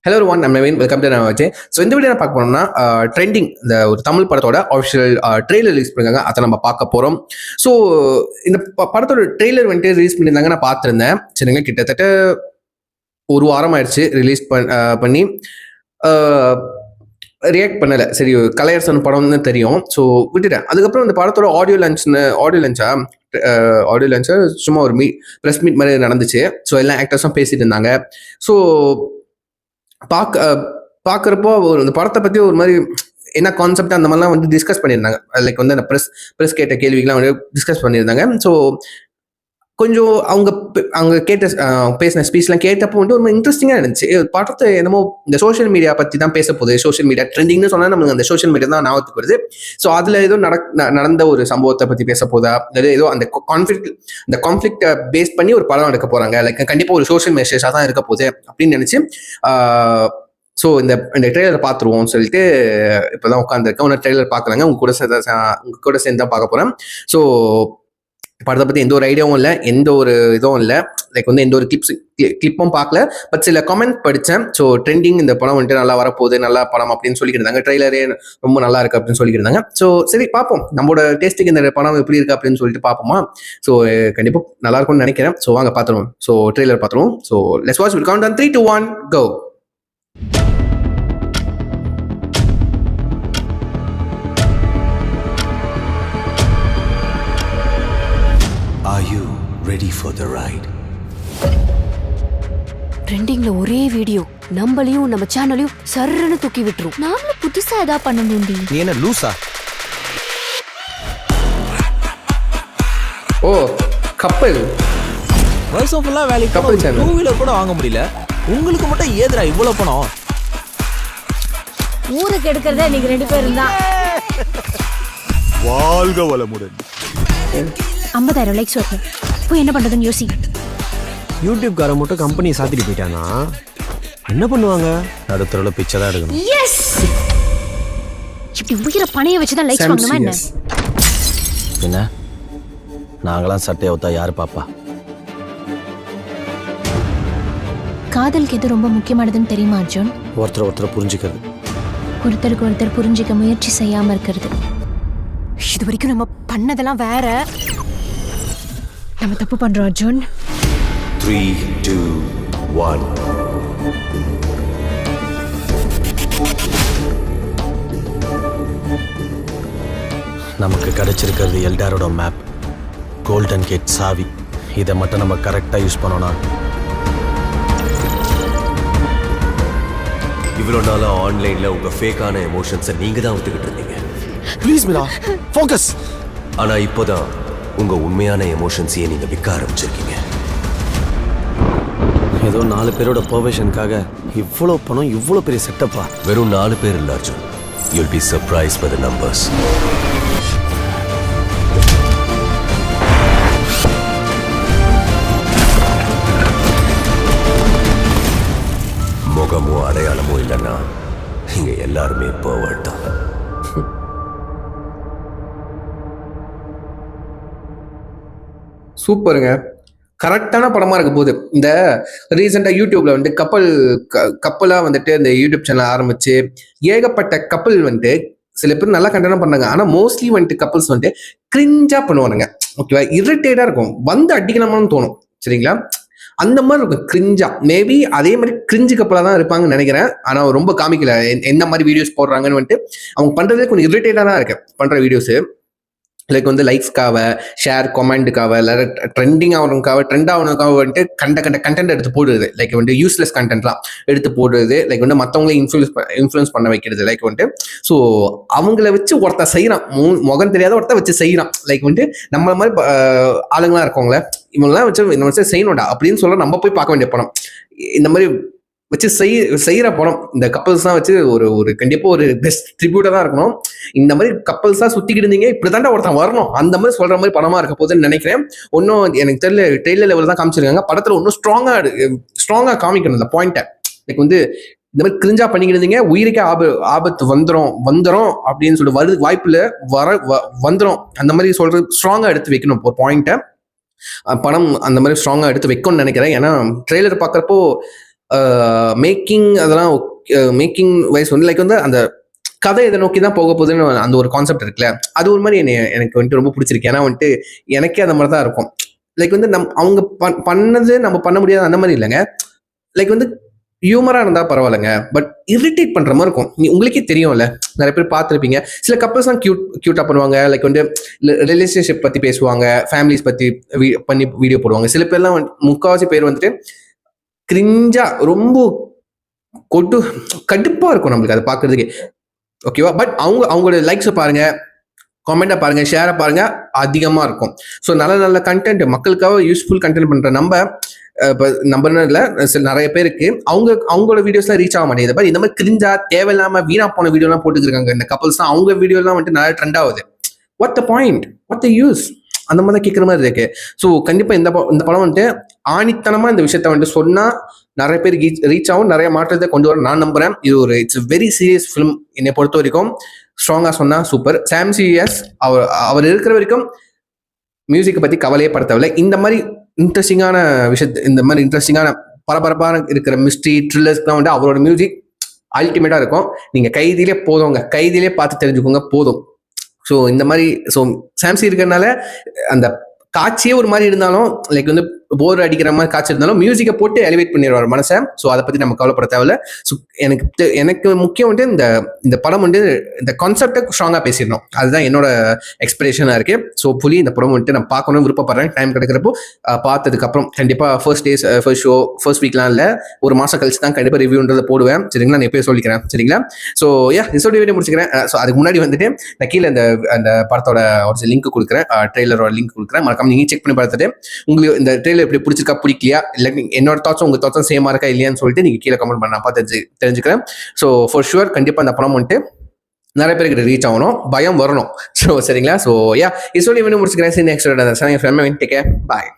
Hello one நம்ம welcome to நான் வச்சேன். ஸோ இந்த வீடியோ பார்க்க போனோம்னா ட்ரெண்டிங் இந்த ஒரு தமிழ் படத்தோட ஆஃபிஷியல் ட்ரெய்லர் ரிலீஸ் பண்ணிருக்காங்க. அதை நம்ம பார்க்க போகிறோம். ஸோ இந்த படத்தோட ட்ரெய்லர் வந்துட்டு ரிலீஸ் பண்ணியிருந்தாங்க. நான் பார்த்துருந்தேன். சரிங்க, கிட்டத்தட்ட ஒரு வாரம் ஆயிடுச்சு ரிலீஸ் பண்ணி ரியாக்ட் பண்ணலை. சரி, கலையரசன் படம்னு தெரியும், ஸோ விட்டுட்டேன். அதுக்கப்புறம் இந்த படத்தோட ஆடியோ லான்ச்சா சும்மா ஒரு ப்ரெஸ் மீட் மாதிரி நடந்துச்சு. ஸோ எல்லா ஆக்டர்ஸும் பேசிட்டு இருந்தாங்க. ஸோ பார்க்குறப்போ இந்த படத்தை பற்றி ஒரு மாதிரி என்ன கான்செப்ட் அந்த மாதிரிலாம் வந்து டிஸ்கஸ் பண்ணியிருந்தாங்க. லைக் வந்து அந்த ப்ரெஸ் கேட்ட கேள்விகள்லாம் வந்து டிஸ்கஸ் பண்ணியிருந்தாங்க. ஸோ கொஞ்சம் அவங்க பேசின ஸ்பீச்லாம் கேட்டப்போ வந்து ஒரு இன்ட்ரெஸ்டிங்காக இருந்துச்சு. படத்தை என்னமோ இந்த சோஷியல் மீடியா பற்றி தான் பேச போகுது. சோஷியல் மீடியா ட்ரெண்டிங்னு சொன்னால் நம்மளுக்கு அந்த சோஷியல் மீடியா தான் ஞாபகத்துக்கு வருது. ஸோ அதில் ஏதோ நடந்த ஒரு சம்பவத்தை பற்றி பேச போதா, இல்லை ஏதோ அந்த கான்ஃப்ளிக்டை பேஸ் பண்ணி ஒரு படம் எடுக்க போகிறாங்க. லைக் கண்டிப்பாக ஒரு சோஷியல் மெசேஜாக தான் இருக்க போகுது அப்படின்னு நினச்சி ஸோ இந்த ட்ரெய்லர் பார்த்துருவோம் சொல்லிட்டு இப்போ தான் உட்காந்துருக்கேன். ஒன்று ட்ரெய்லர் பார்க்கலாங்க. உங்க கூட சேர்ந்து தான் பார்க்க போகிறேன். ஸோ படத்தை பற்றி எந்த ஒரு ஐடியாவும் இல்லை, எந்த ஒரு இதுவும் இல்லை. லைக் வந்து எந்த ஒரு கிளிப்பும் பார்க்கல. பட் சில கமெண்ட் படித்தேன். ஸோ ட்ரெண்டிங் இந்த படம் வந்துட்டு நல்லா வரப்போகுது, நல்லா படம் அப்படின்னு சொல்லிக்கிட்டு ட்ரெய்லரே ரொம்ப நல்லா இருக்கு அப்படின்னு சொல்லிக்கிட்டு. ஸோ சரி, பார்ப்போம் நம்மளோட டேஸ்ட்டுக்கு இந்த படம் எப்படி இருக்கு அப்படின்னு சொல்லிட்டு பார்ப்போமா. ஸோ கண்டிப்பாக நல்லா இருக்கும்னு நினைக்கிறேன். ஸோ வாங்க பார்த்துருவோம். ஸோ ட்ரெய்லர் பார்த்துருவோம். So let's watch. Will count on 3, 2, 1 go. Are you ready for the ride? ட்ரெண்டிங்ல ஒரே வீடியோ நம்மளையும் நம்ம சேனலையும் சர்றன்னு தூக்கி விட்டுரும். நாமளும் புதுசா ஏதா பண்ணணும்டி. நீ என்ன லூசா? ஓ கப்பல் வருஷம் ஃபுல்லா வேலைக்கு கப்பல் சேனல் 2 வீலர் கூட வாங்க முடியல. உங்களுக்கு மட்டும் ஏதுடா இவ்வளவு பணம்? ஊருக்கு எடுக்கிறதே நீங்க 2 பேரும் தான். வாழ்க வளமுடன். 50,000 லைக்ஸ் வருது. போய் என்ன பண்றதுன்னு யோசி. யூடியூப் கார மட்டும் கம்பெனியை சாத்திட்டு போயிட்டானா என்ன பண்ணுவாங்க? நடுத்தரவுல பிச்சை தான் எடுக்கணும். எஸ், இப்படி உயிரை பணைய வச்சு தான் லைக்ஸ் வாங்கணுமா என்ன? என்ன நாங்களாம் சட்டையை ஒத்தா யாரு பாப்பா? காதலுக்கு எது ரொம்ப முக்கியமானதுன்னு தெரியுமா அர்ஜுன்? ஒருத்தர் புரிஞ்சுக்கிறது. ஒருத்தருக்கு ஒருத்தர் புரிஞ்சுக்க முயற்சி செய்யாம இருக்கிறது. இது வரைக்கும் நம்ம பண்ணதெல்லாம் வேற. நம்ம தப்பு பண்றோம் அர்ஜுன். 3, 2, 1 நமக்கு கிடைச்சிருக்கிறது எல்டாரோட மேப், கோல்டன் கேட் சாவி. இதை மட்டும் நம்ம கரெக்டா யூஸ் பண்ணோம்னா இவ்வளோ நாளாக ஆன்லைனில் உங்கள் ஃபேக்கான எமோஷன்ஸை நீங்கள் தான் ஒத்துக்கிட்டு இருந்தீங்க. Please Mira, focus. ஆனால் இப்போதான் உங்கள் உண்மையான எமோஷன்ஸையே நீங்கள் விற்க ஆரம்பிச்சிருக்கீங்க. ஏதோ 4 பேரோட பர்மிஷனுக்காக இவ்வளோ பணம், இவ்வளோ பெரிய செட்டப்பா? வெறும் 4 பேர் இல்லை Arjun. You'll be surprise by the numbers. முகமோ அடையாளமோ இல்லைன்னா இங்க எல்லாருமே போவட் தான். சூப்பருங்க, கரெக்டான படமா இருக்க போகுது. இந்த ரீசெண்டா யூடியூப்ல வந்து கப்பலா வந்துட்டு இந்த யூடியூப் சேனல் ஆரம்பிச்சு ஏகப்பட்ட கப்பல் வந்துட்டு சில பேர் நல்லா கண்டனம் பண்ணாங்க. ஆனா மோஸ்ட்லி வந்துட்டு கப்பல்ஸ் வந்துட்டு கிரிஞ்சா பண்ணுவானுங்க. ஓகேவா, இரிட்டேட்டா இருக்கும், வந்து அடிக்கலாமான்னு தோணும். சரிங்களா, அந்த மாதிரி இருக்கும் கிரிஞ்சா. மேபி அதே மாதிரி கிரிஞ்சு கப்பலாக தான் இருப்பாங்கன்னு நினைக்கிறேன். ஆனால் ரொம்ப காமிக்கல எந்த மாதிரி வீடியோஸ் போடுறாங்கன்னு வந்துட்டு. அவங்க பண்றதே கொஞ்சம் இரிட்டேட்டாக தான் இருக்கு பண்ற வீடியோஸ். லைக் வந்து லைக்ஸ்க்காக, ஷேர் கமெண்ட்டுக்காக, இல்லை ட்ரெண்ட் ஆகணுக்காக வந்துட்டு கண்ட கண்டென்ட் எடுத்து போடுறது. லைக் வந்து யூஸ்லெஸ் கண்டென்ட்லாம் எடுத்து போடுறது. லைக் வந்து மற்றவங்களே இன்ஃப்ளூயன்ஸ் பண்ண வைக்கிறது. லைக் வந்துட்டு ஸோ அவங்கள வச்சு ஒருத்தர் செய்யறான், முகம் தெரியாத ஒருத்தர் வச்சு செய்யறான். லைக் வந்துட்டு நம்மள மாதிரி ஆளுங்களாம் இருக்கவங்கள இவங்கெல்லாம் வச்சு செய்யணும்டா அப்படின்னு சொல்ல நம்ம போய் பார்க்க வேண்டிய படம். இந்த மாதிரி வச்சு செய்யற படம் இந்த கப்பல்ஸ் தான் வச்சு ஒரு கண்டிப்பா ஒரு பெஸ்ட் ட்ரிபியூட்டா தான் இருக்கணும். இந்த மாதிரி கப்பல்ஸா சுத்திக்கிட்டு இருந்தீங்க, இப்படிதாண்டா ஒருத்தன் வரணும், அந்த மாதிரி சொல்ற மாதிரி படமா இருக்க போகுதுன்னு நினைக்கிறேன். ஒன்னும் எனக்கு தெரியல, ட்ரெய்லர் லெவல் தான் காமிச்சிருக்காங்க. படத்துல ஒன்னும் ஸ்ட்ராங்கா காமிக்கணும் இந்த பாயிண்ட்டை. லைக் வந்து இந்த மாதிரி கிரிஞ்சா பண்ணிக்கிட்டு இருந்தீங்க, உயிருக்கே ஆபத்து வந்துரும் அப்படின்னு சொல்லி வருது, வாய்ப்புல வந்துரும், அந்த மாதிரி சொல்றது ஸ்ட்ராங்கா எடுத்து வைக்கணும் ஒரு பாயிண்ட்டை. படம் அந்த மாதிரி ஸ்ட்ராங்கா எடுத்து வைக்கணும்னு நினைக்கிறேன். ஏன்னா ட்ரெய்லர் பார்க்கறப்போ மேக்கிங் அதெல்லாம் மேக்கிங் வைஸ் வந்து லைக் வந்து அந்த கதை இதை நோக்கி தான் போக போகுதுன்னு அந்த ஒரு கான்செப்ட் இருக்குல்ல, அது ஒரு மாதிரி எனக்கு வந்துட்டு ரொம்ப பிடிச்சிருக்கு. ஏன்னா வந்துட்டு எனக்கே அந்த மாதிரி தான் இருக்கும். லைக் வந்து அவங்க பண்ணது நம்ம பண்ண முடியாது அந்த மாதிரி இல்லைங்க. லைக் வந்து ஹியூமரா இருந்தா பரவாயில்லைங்க, பட் இரிட்டேட் பண்ற மாதிரி இருக்கும். உங்களுக்கே தெரியும்ல, நிறைய பேர் பார்த்துருப்பீங்க. சில கப்பல்ஸ் தான் கியூட்டா பண்ணுவாங்க, லைக் வந்து ரிலேஷன்ஷிப் பத்தி பேசுவாங்க, ஃபேமிலிஸ் பத்தி பண்ணி வீடியோ போடுவாங்க. சில பேர்லாம் முக்கால்வாசி பேர் வந்துட்டு கிரிஞ்சா ரொம்ப கடுப்பா இருக்கும் நம்மளுக்கு அதை பார்க்கறதுக்கு. ஓகேவா? பட் அவங்களோட லைக்ஸை பாருங்க, காமெண்ட்டை பாருங்க, ஷேரை பாருங்க, அதிகமா இருக்கும். ஸோ நல்ல நல்ல கண்டென்ட் மக்களுக்காக யூஸ்ஃபுல் கண்டென்ட் பண்ற இப்போ நம்பர்ல சில நிறைய பேருக்கு அவங்களோட வீடியோஸ்லாம் ரீச் ஆக மாட்டேங்குது. பட் இந்த மாதிரி கிரிஞ்சா தேவையில்லாம வீணா போன வீடியோலாம் போட்டுருக்காங்க இந்த கப்பல்ஸ் தான். அவங்க வீடியோலாம் வந்துட்டு நிறைய ட்ரெண்ட் ஆகுது. What the point, what the use, அந்த மாதிரி தான் கேட்குற மாதிரி இருக்கு. ஸோ கண்டிப்பா இந்த படம் வந்துட்டு ஆணித்தனமா இந்த விஷயத்த வந்துட்டு சொன்னா நிறைய பேர் ரீச் ஆகும், நிறைய மாற்றத்தை கொண்டு வர நான் நம்புறேன். இது ஒரு இட்ஸ் வெரி சீரியஸ் ஃபிலிம். என்னை பொறுத்த வரைக்கும் ஸ்ட்ராங்கா சொன்னா சூப்பர். சாம் சிஎஸ் அவர் இருக்கிற வரைக்கும் மியூசிக்கை பத்தி கவலையே பட தேவையில்லை. இந்த மாதிரி இன்ட்ரெஸ்டிங்கான இந்த மாதிரி இன்ட்ரெஸ்டிங்கான பரபரப்பான இருக்கிற மிஸ்ட்ரி த்ரில்லர்ஸ்லாம் வந்து அவரோட மியூசிக் அல்டிமேட்டா இருக்கும். நீங்க கைதிலே பார்த்து தெரிஞ்சுக்கோங்க போதும். ஸோ இந்த மாதிரி சாம்சி இருக்கிறதுனால அந்த காட்சியே ஒரு மாதிரி இருந்தாலும் லைக் வந்து போர் அடிக்கிற மாதிரி காட்சி இருந்தாலும் மியூசிக்கை போட்டு எலிவேட் பண்ணிடுவார் மனசை. ஸோ அதை பத்தி நம்ம கவலைப்பட தேவையில்ல. ஸோ எனக்கு முக்கியம் வந்து இந்த படம் வந்து இந்த கான்செப்டை ஸ்ட்ராங்கா பேசிடணும், அதுதான் என்னோட எக்ஸ்பிரேஷனா இருக்கு. ஸோ புலி இந்த படம் வந்துட்டு நான் பார்க்கணும் விருப்பப்படுறேன். டைம் கிடைக்கிறப்போ பார்த்ததுக்கு அப்புறம் கண்டிப்பா ஃபர்ஸ்ட் வீக்லாம் இல்லை, ஒரு மாசம் கழிச்சு தான் கண்டிப்பா ரிவ்யூன்றதை போடுவேன். சரிங்களா? நான் எப்பயும் சொல்லிக்கிறேன். சரிங்களா? ஸோ இதோட வீடியோ முடிச்சுக்கிறேன். ஸோ அதுக்கு முன்னாடி வந்துட்டு நான் கீழே அந்த படத்தோட ஒரு லிங்க் கொடுக்குறேன், ட்ரெய்லரோட லிங்க் கொடுக்குறேன். மறக்காம நீங்க செக் பண்ணி பார்த்துட்டு உங்களுக்கு இந்த ட்ரெய்லர் எப்படி பிடிச்சிருக்கா பிடிக்கலையா, இல்லை என்னோட தாட்ஸும் உங்க தாட்ஸும் சேமா இருக்கா இல்லையான்னு சொல்லிட்டு நீங்க கீழே கமெண்ட் பண்ண பார்த்து தெரிஞ்சுக்கிறேன். ஸோ ஃபார் ஷுவர் கண்டிப்பா இந்த படம் வந்துட்டு நிறைய பேருக்கு ரீச் ஆகணும், பயம் வரணும். ஸோ சரிங்களா? ஸோ இது சொல்லி முடிச்சுக்கிறேன். நெக்ஸ்ட் பாய்.